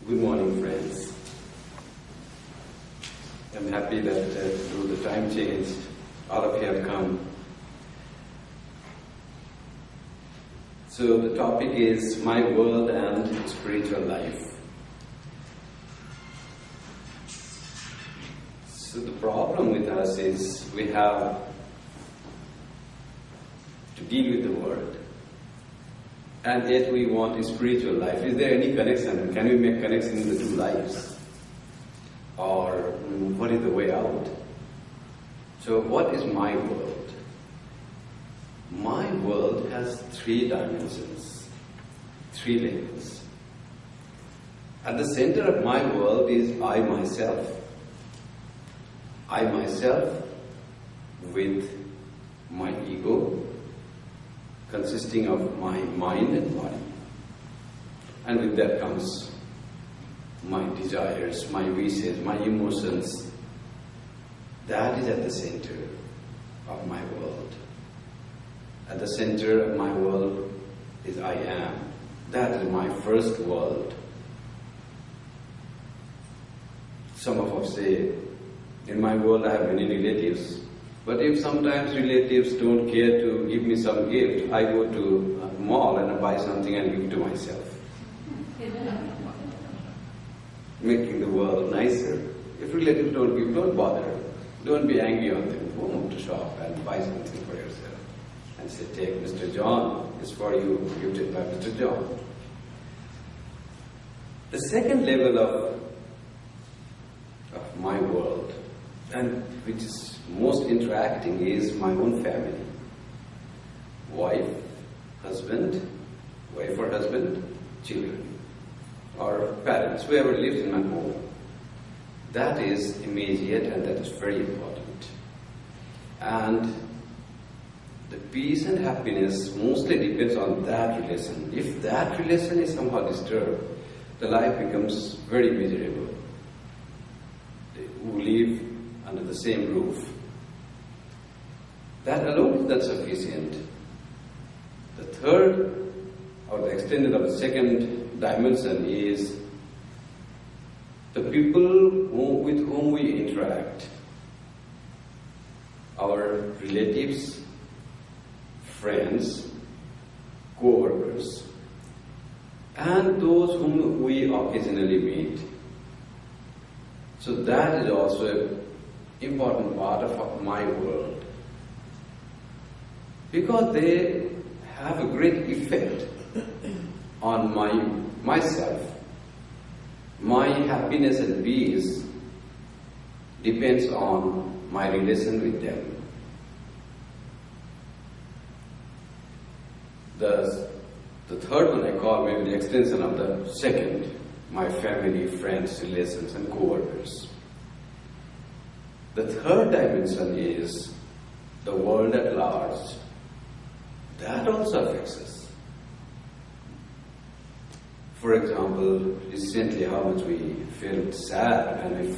Good morning, friends. I'm happy that through the time change, all of you have come. So the topic is my world and spiritual life. So the problem with us is we have to deal with the world. And yet we want a spiritual life. Is there any connection? Can we make connection in the two lives? Or what is the way out? So what is my world? My world has 3 dimensions, 3 levels. At the center of my world is I myself. I myself with my ego, consisting of my mind and body. And with that comes my desires, my wishes, my emotions. That is at the center of my world. At the center of my world is I am. That is my first world. Some of us say, in my world I have many relatives. But if sometimes relatives don't care to give me some gift, I go to a mall and I buy something and give to myself. Making the world nicer. If relatives don't give, don't bother. Don't be angry on them. Go to shop and buy something for yourself. And say, take Mr. John, it's for you, gifted by Mr. John. The second level of my world, and which is most interacting, is my own family. Wife or husband, children, or parents, whoever lives in my home. That is immediate and that is very important. And the peace and happiness mostly depends on that relation. If that relation is somehow disturbed, the life becomes very miserable. Who live under the same roof. That alone is not sufficient. The third, or the extended of the second dimension, is the people with whom we interact. Our relatives, friends, co-workers, and those whom we occasionally meet. So that is also an important part of my world. Because they have a great effect on myself. My happiness and peace depends on my relation with them. The third one I call maybe the extension of the second, my family, friends, relations, and co-workers. The third dimension is the world at large. That also affects us. For example, recently how much we felt sad when we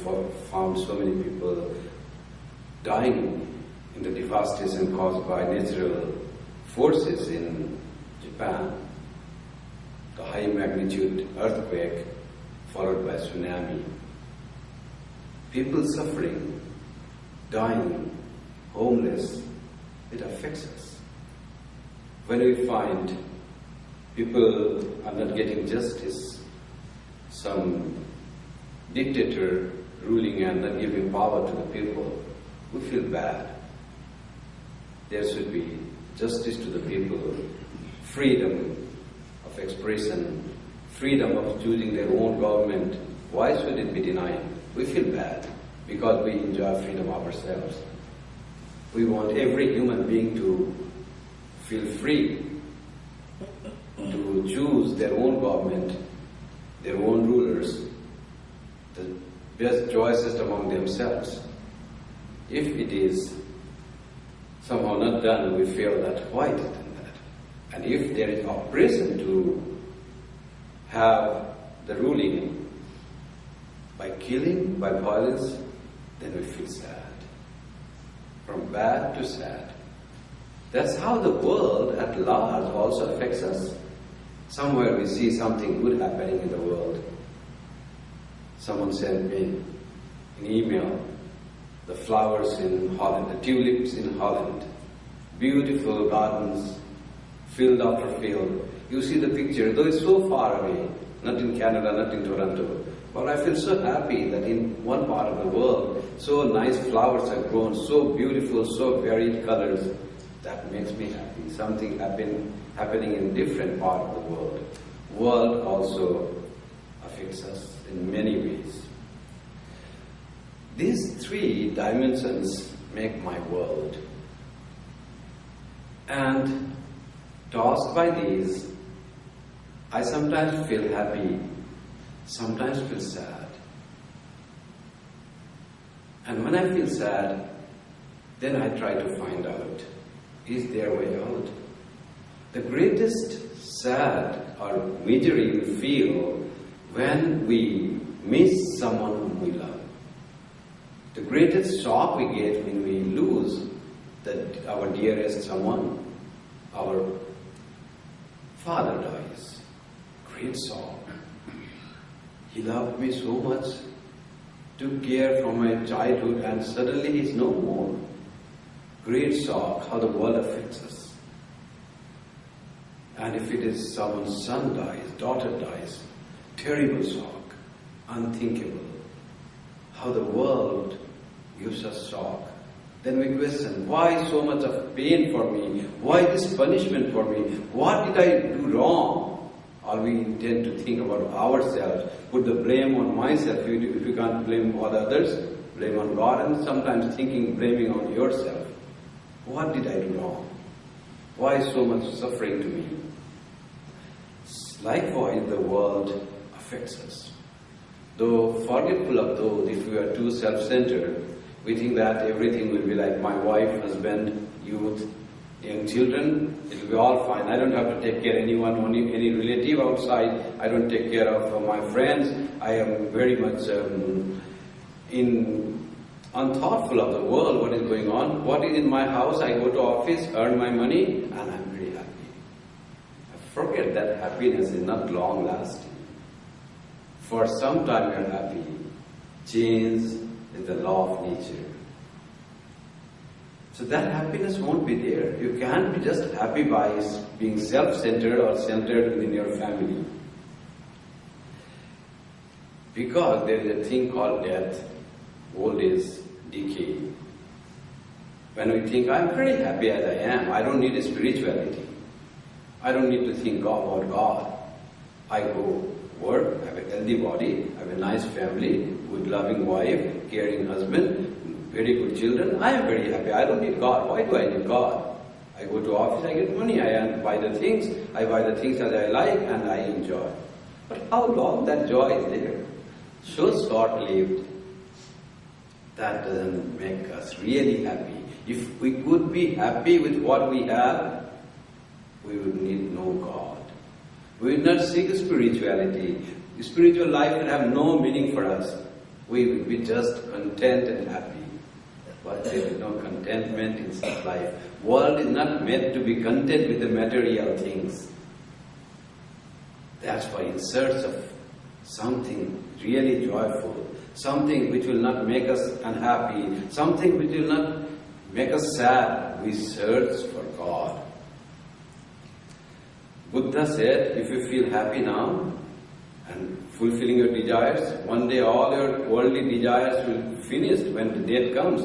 found so many people dying in the devastation caused by natural forces in Japan. The high magnitude earthquake followed by tsunami. People suffering, dying, homeless, it affects us. When we find people are not getting justice, some dictator ruling and not giving power to the people, we feel bad. There should be justice to the people, freedom of expression, freedom of choosing their own government. Why should it be denied? We feel bad because we enjoy freedom ourselves. We want every human being to feel free to choose their own government, their own rulers, the best choices among themselves. If it is somehow not done, we feel that why is it done that? And if there is oppression to have the ruling by killing, by violence, then we feel sad. From bad to sad. That's how the world at large also affects us. Somewhere we see something good happening in the world. Someone sent me an email, the flowers in Holland, the tulips in Holland, beautiful gardens, field after field. You see the picture, though it's so far away, not in Canada, not in Toronto, but I feel so happy that in one part of the world, so nice flowers are grown, so beautiful, so varied colors. That makes me happy. Something happening in different part of the world. World also affects us in many ways. These three dimensions make my world. And tossed by these, I sometimes feel happy, sometimes feel sad. And when I feel sad, then I try to find out, is there a way out? The greatest sad or misery we feel when we miss someone whom we love. The greatest shock we get when we lose our dearest someone. Our father dies. Great shock. He loved me so much, took care from my childhood, and suddenly he's no more. Great shock, how the world affects us. And if it is someone's son dies, daughter dies, terrible shock, unthinkable. How the world gives us shock. Then we question, why so much of pain for me? Why this punishment for me? What did I do wrong? Or we tend to think about ourselves, put the blame on myself. If you can't blame all others, blame on God, and sometimes blaming on yourself. What did I do wrong? Why so much suffering to me? Likewise, the world affects us. Though forgetful of those, if we are too self-centered, we think that everything will be like my wife, husband, youth, young children, it will be all fine. I don't have to take care of anyone, any relative outside. I don't take care of my friends. I am very much unthoughtful of the world, what is going on. What is in my house, I go to office, earn my money, and I'm very happy. I forget that happiness is not long lasting. For some time you are happy. Change is the law of nature. So that happiness won't be there. You can't be just happy by being self-centered or centered within your family. Because there is a thing called death, old age, decay. When we think, I'm pretty happy as I am, I don't need a spirituality. I don't need to think about God. I go work, I have a healthy body, I have a nice family, good loving wife, caring husband, very good children. I am very happy. I don't need God. Why do I need God? I go to office, I get money, I buy the things that I like and I enjoy. But how long that joy is there? So short-lived. That doesn't make us really happy. If we could be happy with what we have, we would need no God. We would not seek spirituality. Spiritual life would have no meaning for us. We would be just content and happy. But there is no contentment in such life. World is not meant to be content with the material things. That's why in search of something really joyful, something which will not make us unhappy, something which will not make us sad, we search for God. Buddha said, if you feel happy now and fulfilling your desires, one day all your worldly desires will be finished when the death comes.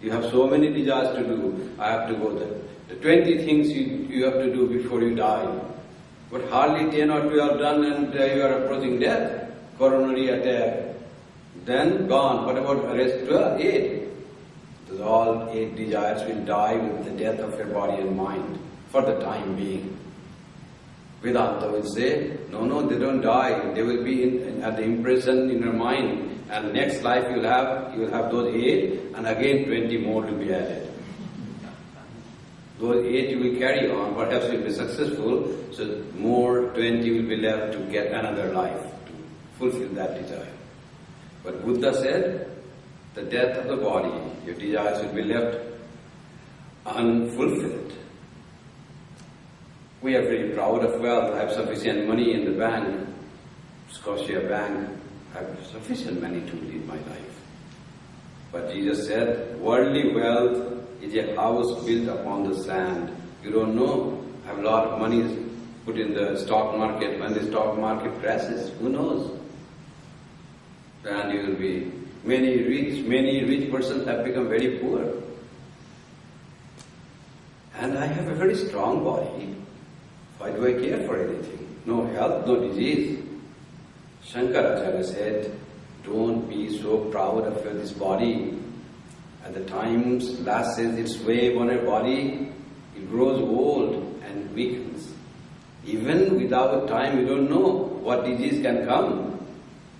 You have so many desires to do. I have to go there. The 20 things you have to do before you die. But hardly 10 or 12 done and you are approaching death. Coronary attack. Then gone. What about the rest? 12, 8. So all 8 desires will die with the death of your body and mind for the time being. Vedanta will say, no, they don't die. They will be at the impression in your mind. And next life you will have those 8 and again 20 more will be added. Those 8 you will carry on, perhaps you will be successful, so more 20 will be left to get another life, to fulfill that desire. But Buddha said, the death of the body, your desires will be left unfulfilled. We are very proud of wealth, have sufficient money in the bank, Scotia Bank, I have sufficient money to lead my life. But Jesus said, worldly wealth is a house built upon the sand. You don't know, I have a lot of money put in the stock market. When the stock market crashes, who knows? And you will be, many rich persons have become very poor. And I have a very strong body. Why do I care for anything? No health, no disease. Shankaracharya said, don't be so proud of this body. At the times lashes its wave on your body, it grows old and weakens. Even without time, you don't know what disease can come.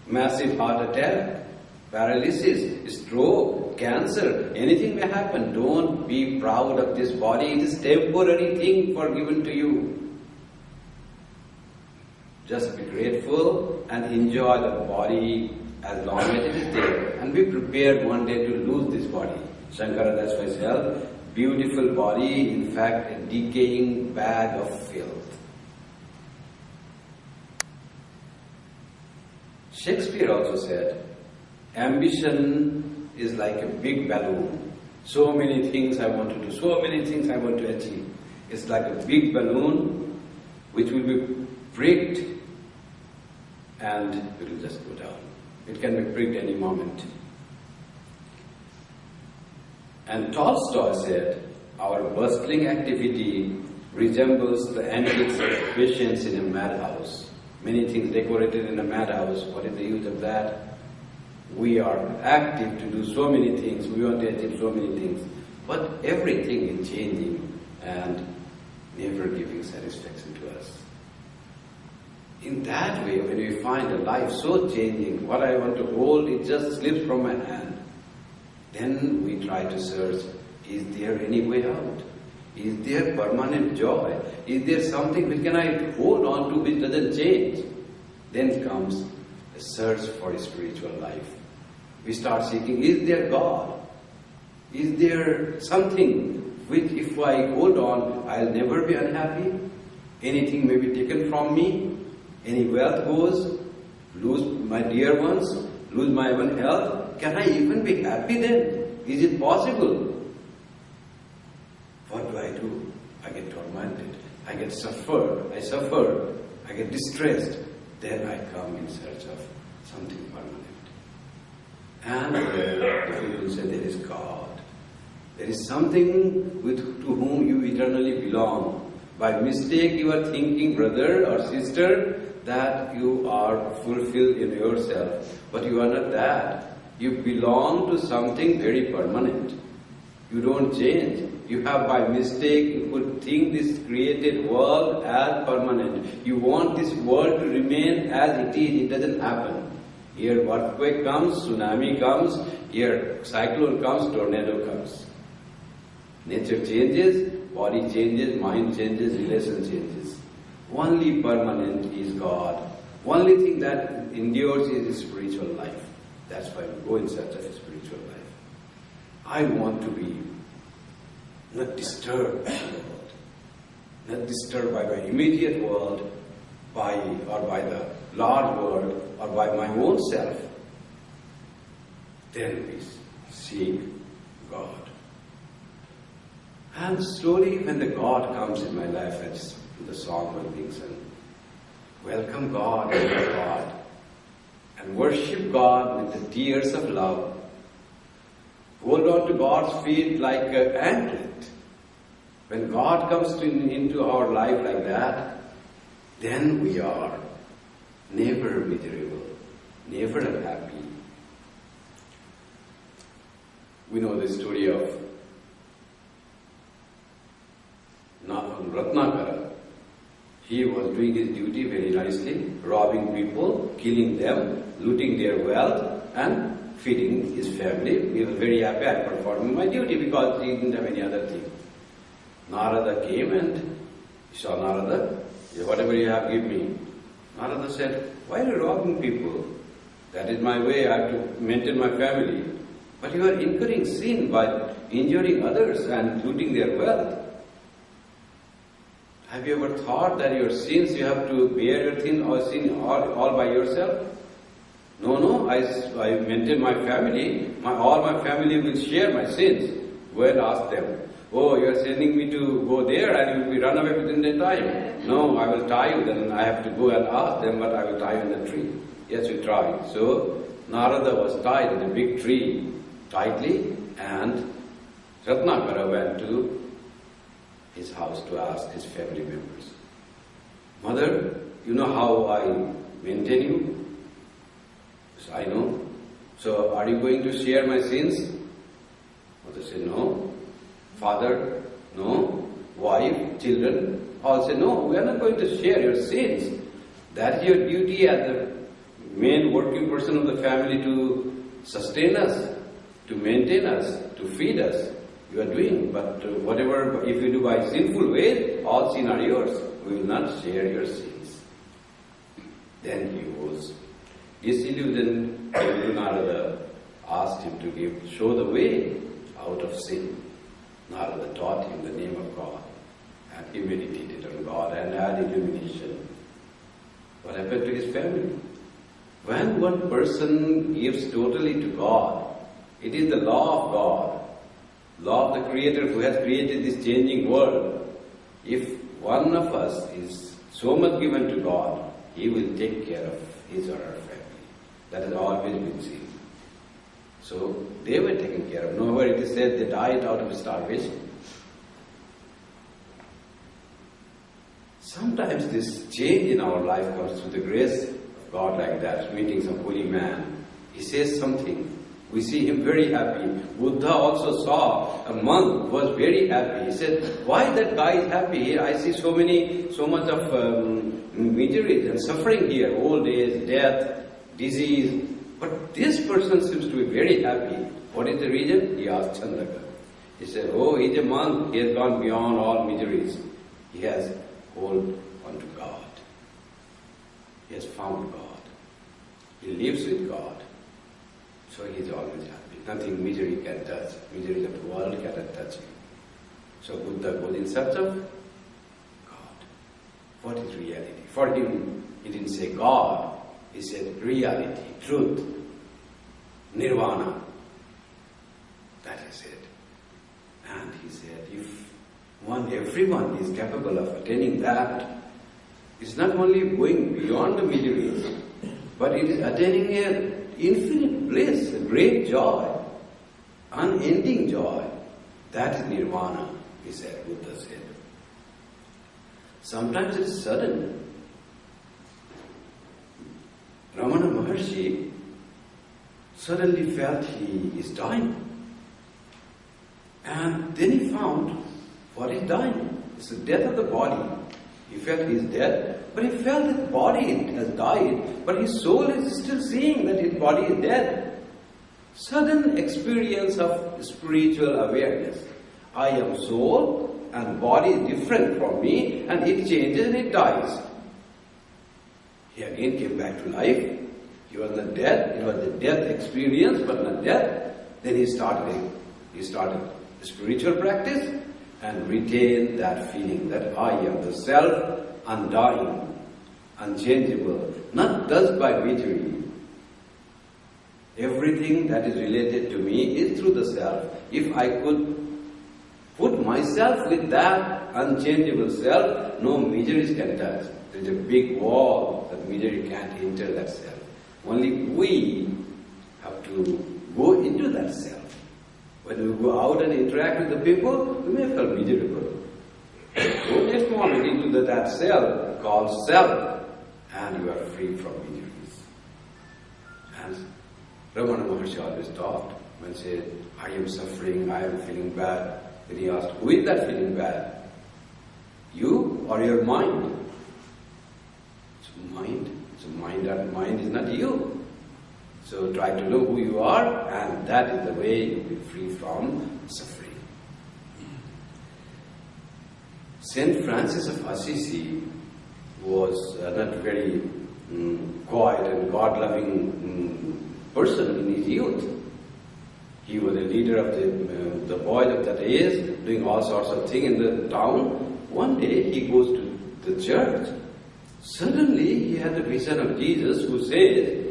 Massive heart attack, paralysis, stroke, cancer, anything may happen. Don't be proud of this body. It is temporary thing given to you. Just be grateful and enjoy the body as long as it is there. And be prepared one day to lose this body. Shankara, that's why he said, beautiful body, in fact, a decaying bag of filth. Shakespeare also said, ambition is like a big balloon. So many things I want to do, so many things I want to achieve. It's like a big balloon which will be pricked and it will just go down. It can be pricked any moment. And Tolstoy said, our bustling activity resembles the antics of patience in a madhouse. Many things decorated in a madhouse, what is the use of that? We are active to do so many things, we want to achieve so many things, but everything is changing and never giving satisfaction to us. In that way, when we find a life so changing, what I want to hold, it just slips from my hand. Then we try to search, is there any way out? Is there permanent joy? Is there something which can I hold on to which doesn't change? Then comes a search for a spiritual life. We start seeking, is there God? Is there something which if I hold on, I'll never be unhappy? Anything may be taken from me? Any wealth goes? Lose my dear ones? Lose my own health? Can I even be happy then? Is it possible? What do? I get tormented. I get suffered. I suffer. I get distressed. Then I come in search of something permanent. And the people say there is God. There is something to whom you eternally belong. By mistake you are thinking, brother or sister, that you are fulfilled in yourself. But you are not that. You belong to something very permanent. You don't change. You have by mistake, you could think this created world as permanent. You want this world to remain as it is. It doesn't happen. Here earthquake comes, tsunami comes, here cyclone comes, tornado comes. Nature changes, body changes, mind changes, relation changes. Only permanent is God. Only thing that endures is spiritual life. That's why we go in search of a spiritual life. I want to be not disturbed by the world, not disturbed by my immediate world, by the large world, or by my own self. Then we seek God. And slowly when the God comes in my life, as the song was being sung, welcome God and your God, and worship God with the tears of love. Hold on to God's feet like an anklet. When God comes into our life like that, then we are never miserable, never unhappy. We know the story of Ratnakara. He was doing his duty very nicely, robbing people, killing them, looting their wealth, and feeding his family. He was very happy at performing my duty because he didn't have any other thing. Narada came and saw Narada, whatever you have, give me. Narada said, why are you robbing people? That is my way, I have to maintain my family. But you are incurring sin by injuring others and looting their wealth. Have you ever thought that your sins, you have to bear your sin all by yourself? No, I maintain my family. All my family will share my sins. Go and ask them. Oh, you are sending me to go there and you will be run away within the time. No, I will tie you. Then I have to go and ask them, but I will tie you in the tree. Yes, we try. So Narada was tied in a big tree tightly, and Ratnakara went to his house to ask his family members, Mother, you know how I maintain you? So I know. So are you going to share my sins? Mother said, no. Father, no. Wife, children, all said, no, we are not going to share your sins. That is your duty as the main working person of the family to sustain us, to maintain us, to feed us. You are doing, but whatever, if you do by sinful ways, all sin are yours. We will not share your sins. Then he was disillusioned, came to Narada, asked him to show the way out of sin. Narada taught him the name of God, and he meditated on God and had illumination. What happened to his family? When one person gives totally to God, it is the law of God, law of the Creator who has created this changing world. If one of us is so much given to God, He will take care of his or her family. That has always been seen. So they were taken care of. Nowhere it is said they died out of starvation. Sometimes this change in our life comes through the grace of God like that, meeting some holy man. He says something. We see him very happy. Buddha also saw a monk who was very happy. He said, why that guy is happy? I see so much of misery and suffering here, old age, death, disease. But this person seems to be very happy. What is the reason? He asked Chandaka. He said, oh, he is a monk. He has gone beyond all miseries. He has hold on to God. He has found God. He lives with God. So he is always happy. Nothing misery can touch. Misery of the world cannot touch him. So Buddha goes in search of God. What is reality? For him, he didn't say God. He said reality, truth, nirvana. That is it. And he said, if everyone is capable of attaining that, it's not only going beyond the miseries, but it is attaining an infinite bliss, a great joy, unending joy. That is nirvana, he said, Buddha said. Sometimes it is sudden. Ramana Maharshi suddenly felt he is dying. And then he found what is dying. It's the death of the body. He felt he is dead, but he felt his body has died, but his soul is still seeing that his body is dead. Sudden experience of spiritual awareness. I am soul and body is different from me, and it changes and it dies. He again came back to life. He was not dead. It was the death experience, but not death. Then he started spiritual practice and retained that feeling that I am the self, undying, unchangeable, not touched by misery. Everything that is related to me is through the self. If I could put myself with that unchangeable self, no miseries can touch. There is a big wall that misery can't enter that self. Only we have to go into that self. When we go out and interact with the people, we may feel miserable. Go next moment into that self called self, and you are free from miseries. And Ramana Maharshi always taught, when he said, I am suffering, I am feeling bad. Then he asked, who is that feeling bad? You or your mind? So mind is not you. So try to know who you are, and that is the way you will be free from suffering. Saint Francis of Assisi was not very quiet and God-loving person in his youth. He was a leader of the boys of that age, doing all sorts of things in the town. One day he goes to the church. Suddenly he had a vision of Jesus who says,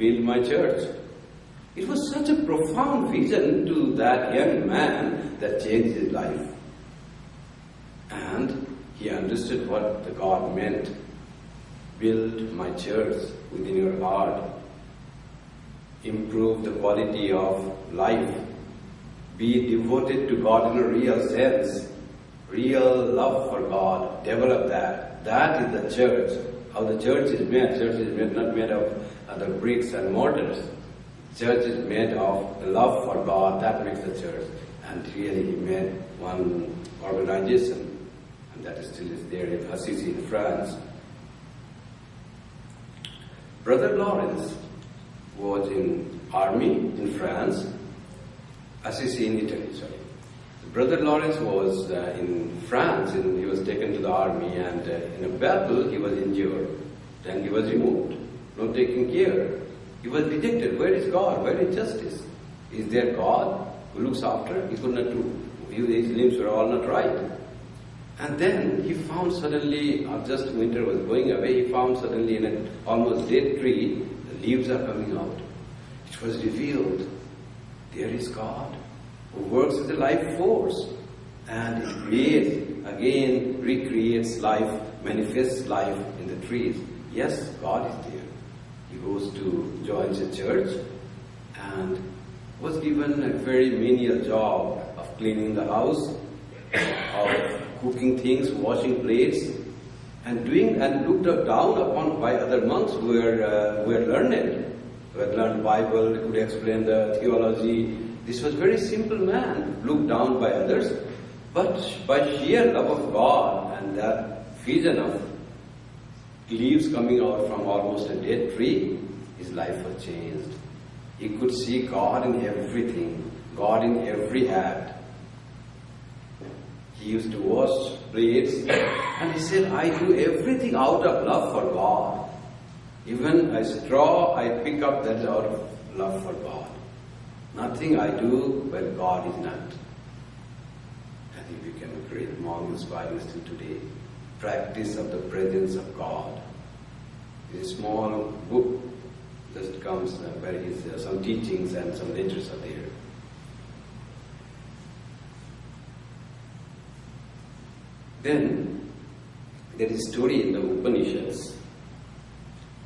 build my church. It was such a profound vision to that young man that changed his life. And he understood what the God meant. Build my church within your heart. Improve the quality of life. Be devoted to God in a real sense. Real love for God. Develop that. That is the church. How the church is made. Church is not made of the bricks and mortars. Church is made of the love for God. That makes the church. And really he made one organization. And that still is there in Assisi in France. Brother Lawrence was in army in France. Assisi in Italy, sorry. Brother Lawrence was in France, and he was taken to the army, and in a battle he was injured. Then he was removed, not taken care. He was rejected. Where is God? Where is justice? Is there God who looks after? He could not do. His limbs were all not right. And then he found suddenly, just winter was going away, he found suddenly in an almost dead tree, the leaves are coming out. It was revealed, there is God who works as a life force, and it creates, again, recreates life, manifests life in the trees. Yes, God is there. He goes to join a church and was given a very menial job of cleaning the house, of cooking things, washing plates, and looked down upon by other monks who were learned, who had learned Bible, could explain the theology. This was a very simple man, looked down by others, but by sheer love of God and that vision of leaves coming out from almost a dead tree, his life was changed. He could see God in everything, God in every act. He used to wash plates, and he said, I do everything out of love for God. Even a straw I pick up, that's out of love for God. Nothing I do when God is not. I think we became a great monk inspiring still today. Practice of the presence of God. It's a small book just comes where his some teachings and some letters are there. Then there is a story in the Upanishads,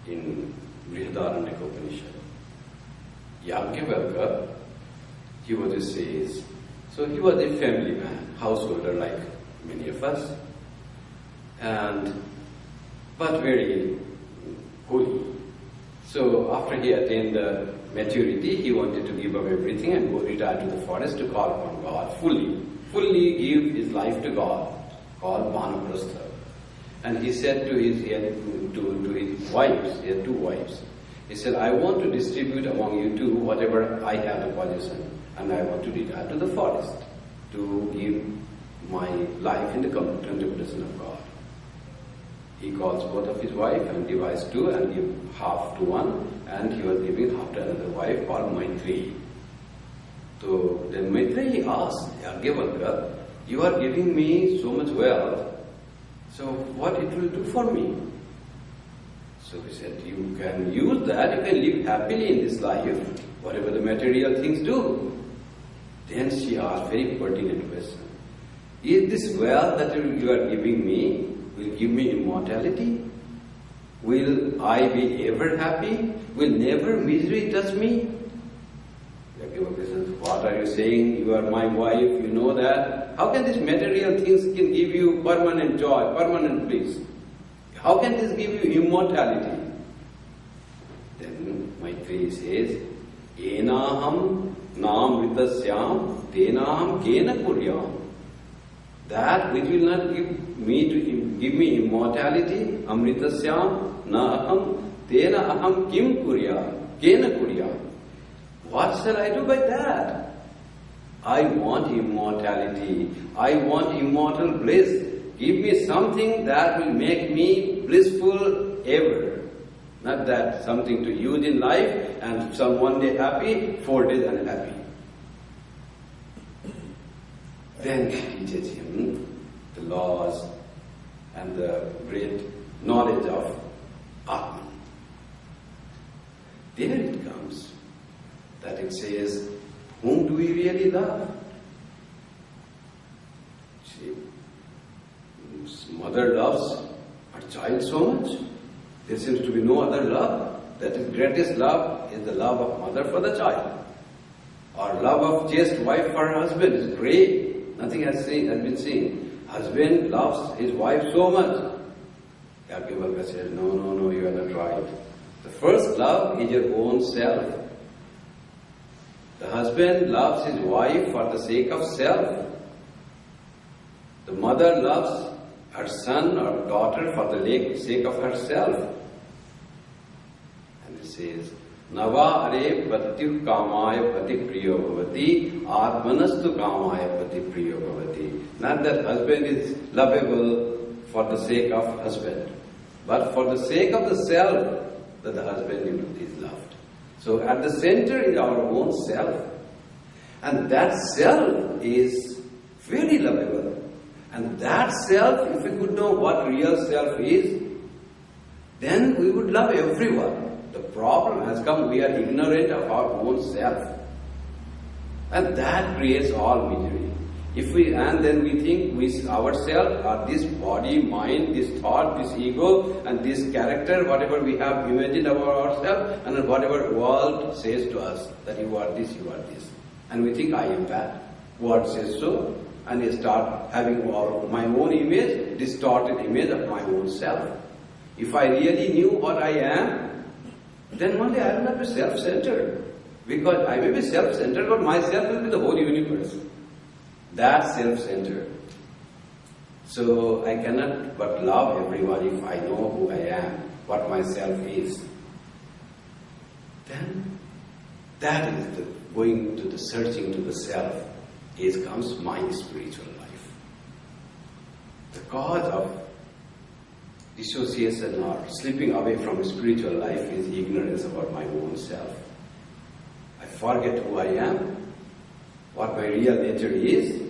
in Brihadaranyaka Upanishad. Yajnavalkya, he was a sage. So he was a family man, householder like many of us, but very holy. So after he attained the maturity, he wanted to give up everything and go retire to the forest to call upon God fully give his life to God, called Vanaprastha. And he said to his wives, he had two wives, he said, I want to distribute among you two whatever I have the possession, and I want to retire to the forest to give my life in the contemplation of God. He calls both of his wife and divides two and give half to one, and he was giving half to another wife called Maitreyi. So then Maitreyi asked Yajnavalkya, you are giving me so much wealth, so what it will do for me? So he said, you can use that, you can live happily in this life, whatever the material things do. Then she asked very pertinent question. Is this wealth that you are giving me will give me immortality? Will I be ever happy? Will never misery touch me? Yajnavalkya says, what are you saying? You are my wife, you know that. How can these material things can give you permanent joy, permanent bliss? How can this give you immortality? Then Maitreyi says, Enaham namritasyam tenaham kena kuryam. That which will not give me immortality, amritasyam naham tena aham kim kuryam, kena kuryam. What shall I do by that? I want immortality. I want immortal bliss. Give me something that will make me blissful ever. Not that something to use in life and some one day happy, 4 days unhappy. Then he teaches him the laws and the great knowledge of Atman. there it comes that it says, whom do we really love? See, mother loves her child so much. There seems to be no other love. That is greatest love is the love of mother for the child. Or love of chaste wife for her husband is great. Nothing has been seen. Husband loves his wife so much. Yagyavaka says, no, you are not right. The first love is your own self. The husband loves his wife for the sake of self. The mother loves her son or daughter for the sake of herself. And it says, Nava are patyu kamaya pati priyo bhavati, atmanastu kamaya pati priyo bhavati. Not that husband is lovable for the sake of husband, but for the sake of the self that the husband is loved. So at the center is our own self. And that self is very lovable. And that self, if we could know what real self is, then we would love everyone. The problem has come, we are ignorant of our own self. And that creates all misery. Then we think ourselves are this body, mind, this thought, this ego, and this character, whatever we have imagined about ourselves, and whatever world says to us, that you are this, you are this. And we think, I am that. World says so. And I start having my own image, distorted image of my own self. If I really knew what I am, then one day I will not be self-centered. Because I may be self-centered, but myself will be the whole universe. That's self-centered. So I cannot but love everyone if I know who I am, what myself is. Then that is going to the searching to the self. Here comes my spiritual life. The cause of dissociation or slipping away from spiritual life is ignorance about my own self. I forget who I am, what my real nature is,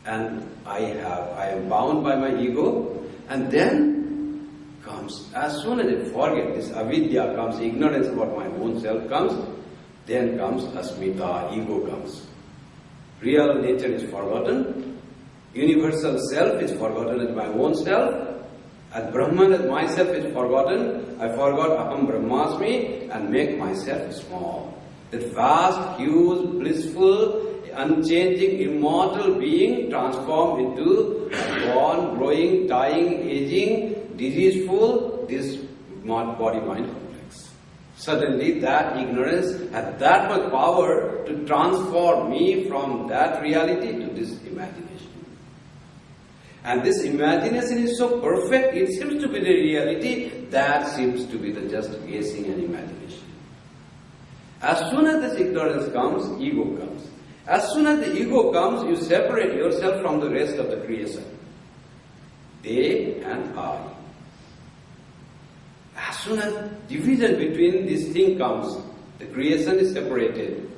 and I am bound by my ego, and then comes, as soon as I forget this avidya comes, ignorance about my own self comes, then comes asmita, ego comes. Real nature is forgotten, universal self is forgotten as my own self, as Brahman as myself is forgotten, I forgot Aham Brahmasmi and make myself small. That vast, huge, blissful, unchanging, immortal being transformed into born, growing, dying, aging, diseaseful, this body-mind complex. Suddenly that ignorance had that much power to transform me from that reality to this imagination. And this imagination is so perfect, it seems to be the reality, that seems to be the just guessing and imagination. As soon as this ignorance comes, ego comes. As soon as the ego comes, you separate yourself from the rest of the creation. They and I. As soon as division between this thing comes, the creation is separated,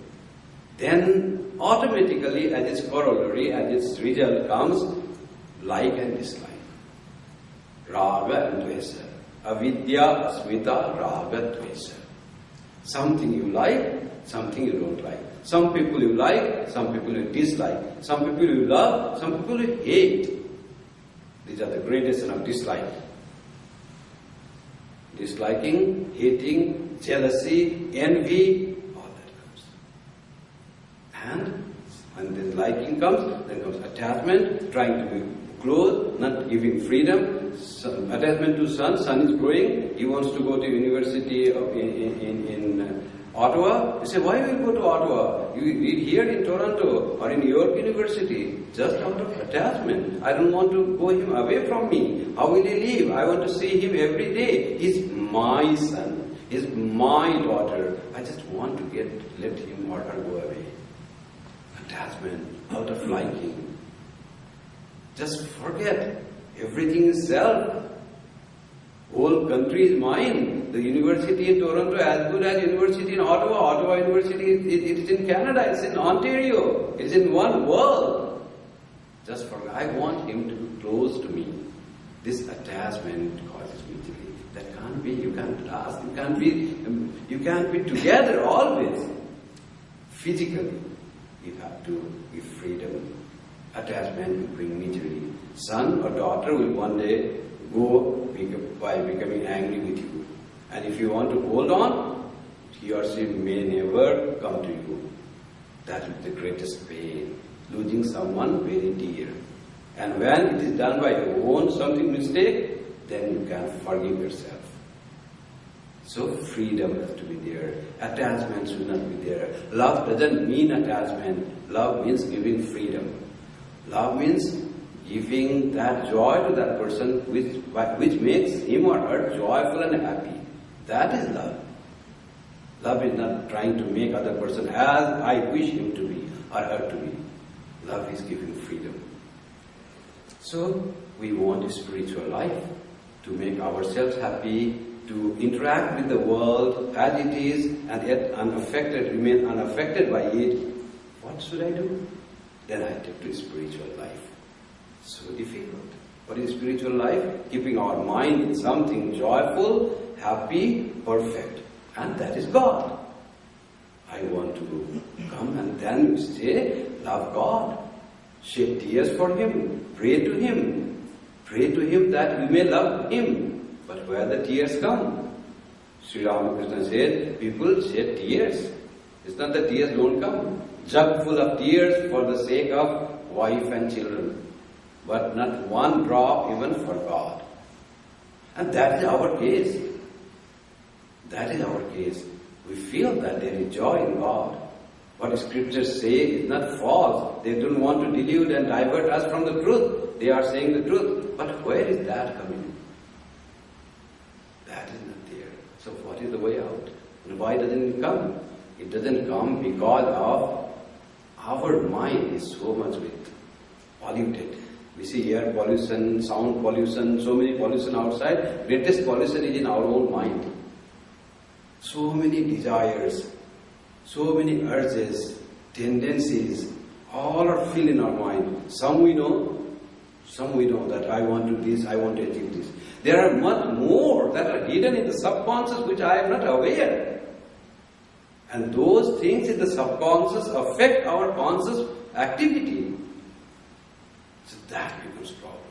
then automatically as its corollary, as its result comes, like and dislike. Raga and dvesa. Avidya, asmita, raga, dvesa. Something you like, something you don't like. Some people you like, some people you dislike. Some people you love, some people you hate. These are the gradation of dislike. Disliking, hating, jealousy, envy, all that comes. And when this liking comes, then comes attachment, trying to be close, not giving freedom. Attachment to son is growing, he wants to go to university in Ottawa. You say, why will you go to Ottawa? You here in Toronto or in York University, just out of attachment. I don't want to go him away from me. How will he live? I want to see him every day. He's my son. He's my daughter. I just want to let him or her go away. Attachment, out of liking. Just forget. Everything is self. Whole country is mine. The university in Toronto as good as university in Ottawa. Ottawa University, it is in Canada, it's in Ontario. It is in one world. Just forget. I want him to be close to me. This attachment causes misery. That can't be. You can't last. You can't be You can't be together always. Physically, you have to give freedom. Attachment will bring misery. Son or daughter will one day go by becoming angry with you. And if you want to hold on, he or she may never come to you. That is the greatest pain. Losing someone very dear. And when it is done by your own something mistake, then you can forgive yourself. So freedom has to be there. Attachment should not be there. Love doesn't mean attachment. Love means giving freedom. Love means giving that joy to that person which makes him or her joyful and happy. That is love. Love is not trying to make other person as I wish him to be or her to be. Love is giving freedom. So we want a spiritual life to make ourselves happy, to interact with the world as it is and yet unaffected, remain unaffected by it. What should I do? Then I take to spiritual life. So difficult. What is spiritual life? Keeping our mind in something joyful, happy, perfect. And that is God. I want to come and then say, love God. Shed tears for Him. Pray to Him. Pray to Him that we may love Him. But where the tears come? Sri Ramakrishna said, people shed tears. It's not that tears don't come. Jug full of tears for the sake of wife and children. But not one drop even for God. And that is our case. That is our case. We feel that there is joy in God. What scriptures say is not false. They don't want to delude and divert us from the truth. They are saying the truth. But where is that coming? That is not there. So what is the way out? And why doesn't it come? It doesn't come because of our mind is so much polluted. We see air pollution, sound pollution, so many pollution outside. Greatest pollution is in our own mind. So many desires, so many urges, tendencies, all are filled in our mind. Some we know that I want to do this, I want to achieve this. There are much more that are hidden in the subconscious which I am not aware. And those things in the subconscious affect our conscious activity. So that becomes problem.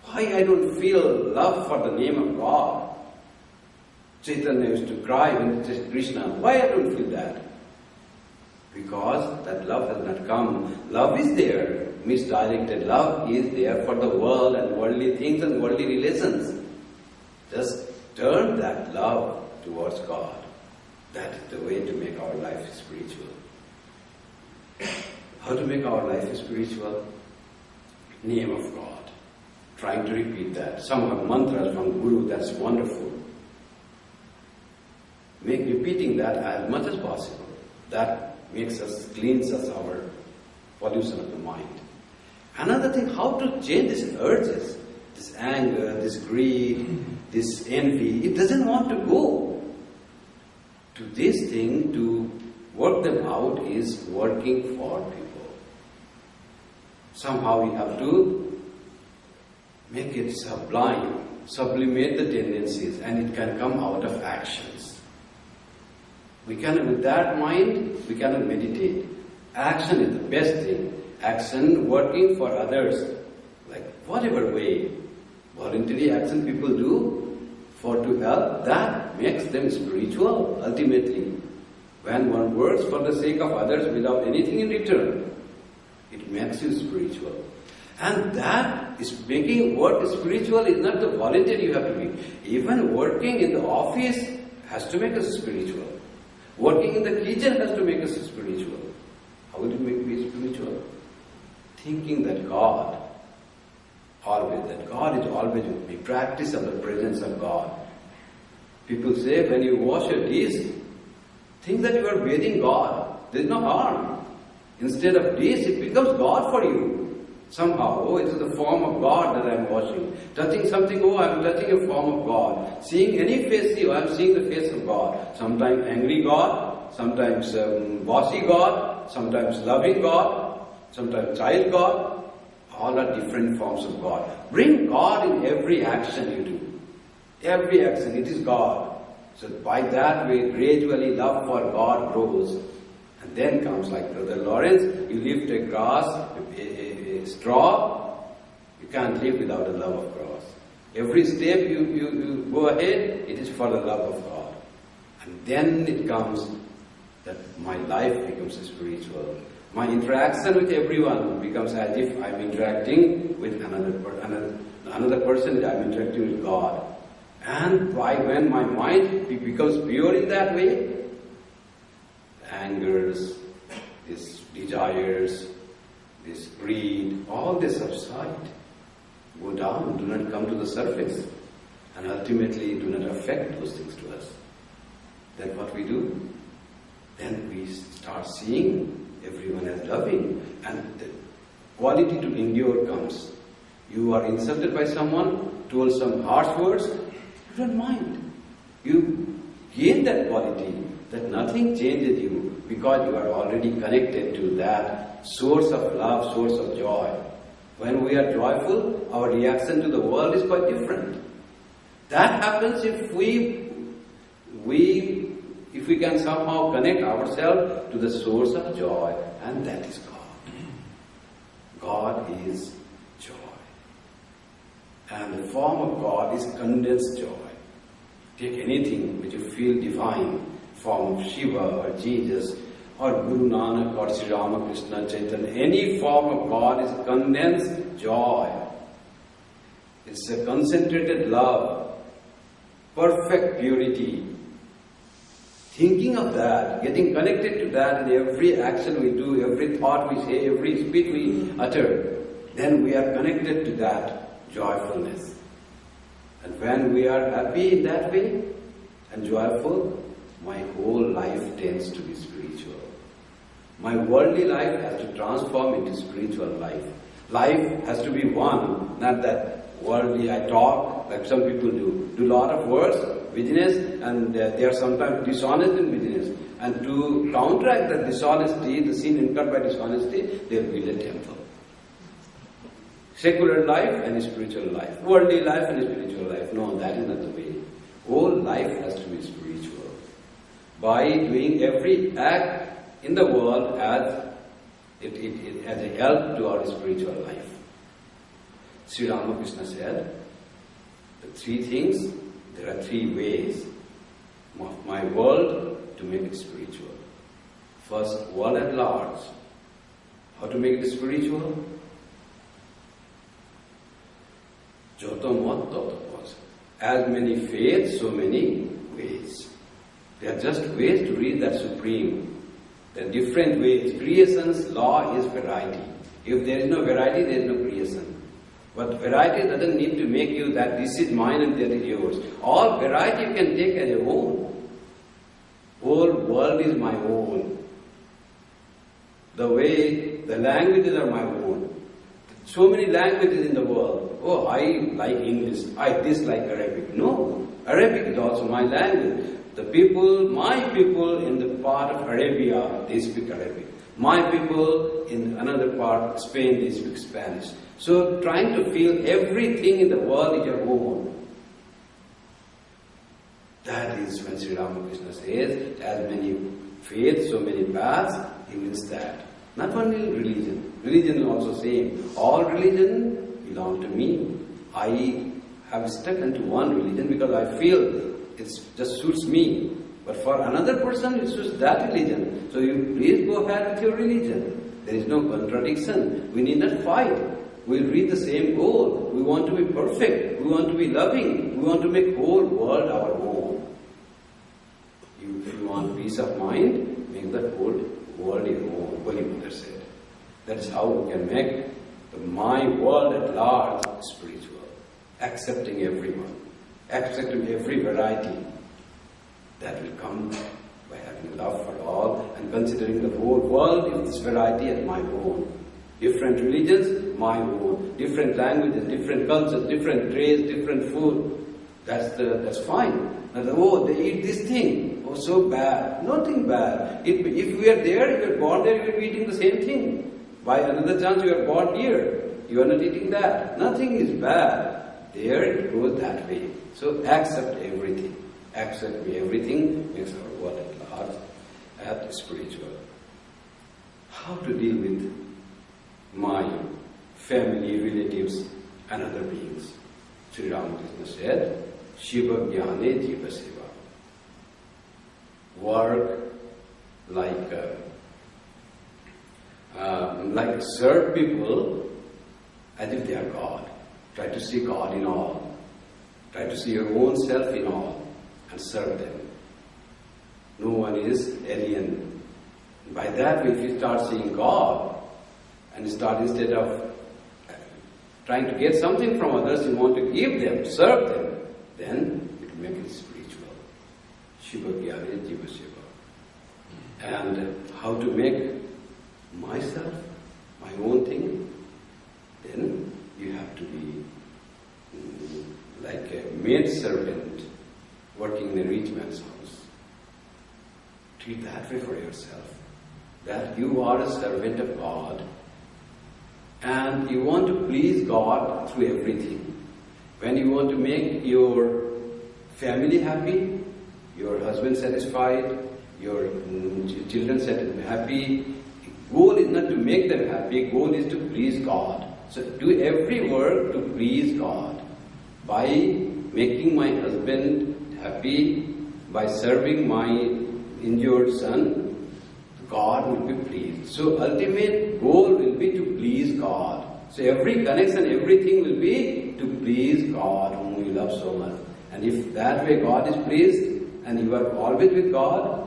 Why I don't feel love for the name of God? Chaitanya used to cry when it said Krishna. Why I don't feel that? Because that love has not come. Love is there. Misdirected love is there for the world and worldly things and worldly relations. Just turn that love towards God. That is the way to make our life spiritual. How to make our life spiritual? Name of God. Trying to repeat that. Some have mantras from Guru, that's wonderful. Make repeating that as much as possible. That makes us, cleanses our pollution of the mind. Another thing, how to change these urges, this anger, this greed, this envy, it doesn't want to go. To this thing, to work them out is working for people. Somehow we have to make it sublime, sublimate the tendencies, and it can come out of actions. We can, with that mind, we cannot meditate. Action is the best thing. Action working for others, like whatever way, voluntary action people do to help, that makes them spiritual ultimately. When one works for the sake of others without anything in return, it makes you spiritual. And that is making work spiritual is not the voluntary you have to be. Even working in the office has to make us spiritual. Working in the kitchen has to make us spiritual. How will it make me spiritual? Thinking that God is always with me. Practice of the presence of God. People say when you wash your dish, think that you are bathing God. There is no harm. Instead of dish, it becomes God for you. Somehow, it is the form of God that I am washing. Touching something, I am touching a form of God. Seeing any face, I am seeing the face of God. Sometimes angry God, sometimes bossy God, sometimes loving God, sometimes child God. All are different forms of God. Bring God in every action you do. Every action, it is God. So by that way, gradually love for God grows. And then comes, like Brother Lawrence, you lift a grass, a straw, you can't live without the love of grass. Every step you go ahead, it is for the love of God. And then it comes that my life becomes spiritual. My interaction with everyone becomes as if I'm interacting with another person, I'm interacting with God. And when my mind becomes pure in that way, angers, these desires, this greed, all this subside, go down, do not come to the surface, and ultimately do not affect those things to us. Then what we do? Then we start seeing everyone as loving, and the quality to endure comes. You are insulted by someone, told some harsh words, you don't mind. You gain that quality, that nothing changes you because you are already connected to that source of love, source of joy. When we are joyful, our reaction to the world is quite different. That happens if we can somehow connect ourselves to the source of joy, and that is God. God is joy. And the form of God is condensed joy. Take anything which you feel divine, form of Shiva or Jesus or Guru Nanak or Sri Ramakrishna Chaitanya, any form of God is condensed joy. It's a concentrated love, perfect purity. Thinking of that, getting connected to that in every action we do, every thought we say, every speech we utter, then we are connected to that joyfulness. And when we are happy in that way and joyful, my whole life tends to be spiritual. My worldly life has to transform into spiritual life. Life has to be one, not that worldly I talk like some people do. Do a lot of works, business, and they are sometimes dishonest in business. And to counteract the dishonesty, the sin incurred by dishonesty, they build a temple. Secular life and spiritual life. Worldly life and spiritual life. No, that is not the way. Whole life has to be spiritual. By doing every act in the world as a help to our spiritual life. Sri Ramakrishna said, the three things, there are three ways of my world to make it spiritual. First, world at large. How to make it spiritual? Joto mat tato pasa. As many faiths, so many ways. They are just ways to reach that supreme. There are different ways. Creation's law is variety. If there is no variety, there is no creation. But variety doesn't need to make you that this is mine and that is yours. All variety you can take as your own. Whole world is my own. The way, the languages are my own. So many languages in the world. Oh, I like English. I dislike Arabic. No, Arabic is also my language. The people, my people in the part of Arabia, they speak Arabic. My people in another part, Spain, they speak Spanish. So trying to feel everything in the world is your own. That is when Sri Ramakrishna says, as many faiths, so many paths, he means that. Not only religion. Religion is also same. All religion belong to me. I have stuck into one religion because I feel it just suits me. But for another person, it suits that religion. So you please go ahead with your religion. There is no contradiction. We need not fight. We'll reach the same goal. We want to be perfect. We want to be loving. We want to make whole world our own. If you want peace of mind, make the whole world your own. Holy Mother said. That is how we can make my world at large spiritual. Accepting everyone. Accepting every variety. That will come by having love for all and considering the whole world in this variety as my own. Different religions, my own. Different languages, different cultures, different race, different food. That's fine. Now, they eat this thing. Oh, so bad. Nothing bad. If we are there, if you are born there, you will be eating the same thing. By another chance, you are born here. You are not eating that. Nothing is bad. There it goes that way. So accept everything. accept me, everything makes our world at large at spiritual. How to deal with my family, relatives, and other beings? Sri Ramakrishna said, Shiva Jnane Jiva Seva. Work like serve people as if they are God. Try to see God in all. Try to see your own self in all and serve them. No one is alien. By that, if you start seeing God and start, instead of trying to get something from others, you want to give them, serve them, then it will make it spiritual. Shiva Jnane Jiva Seva. And how to make myself, my own thing, then you have to be like a maid servant working in a rich man's house. Treat that way for yourself, that you are a servant of God and you want to please God through everything. When you want to make your family happy, your husband satisfied, your children happy, goal is not to make them happy, goal is to please God. So do every work to please God. By making my husband happy, by serving my injured son, God will be pleased. So ultimate goal will be to please God. So every connection, everything will be to please God whom we love so much. And if that way God is pleased and you are always with God,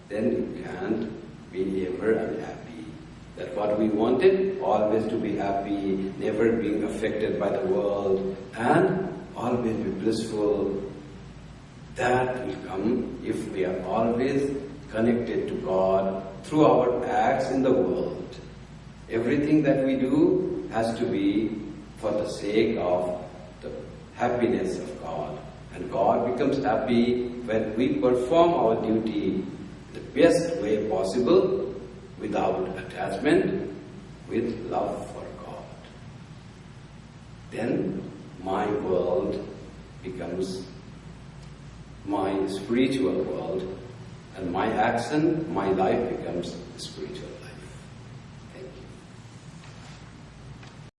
then you can't be ever unhappy. That what we wanted, always to be happy, never being affected by the world, and always be blissful, that will come if we are always connected to God through our acts in the world. Everything that we do has to be for the sake of the happiness of God. And God becomes happy when we perform our duty the best way possible, without attachment, with love for God. Then my world becomes my spiritual world, and my action, my life becomes spiritual.